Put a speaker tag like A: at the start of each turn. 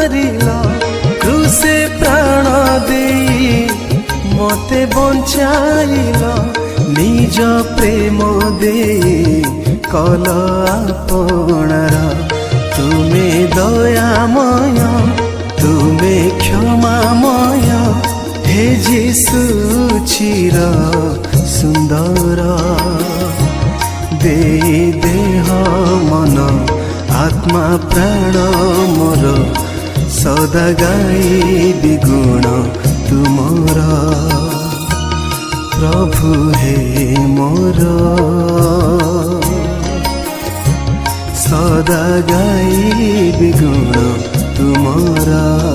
A: मारिल क्रूसे प्राण दे मते बंचाइल निज प्रेम दे कल आपणार तुमे दयामय तुमे क्षमामय हे जीशु चिर सुंदर दे देह मन आत्मा प्राण मोर सदा गाई गुण तुमर प्रभु हे मोर सदा गाई गुण तुमरा।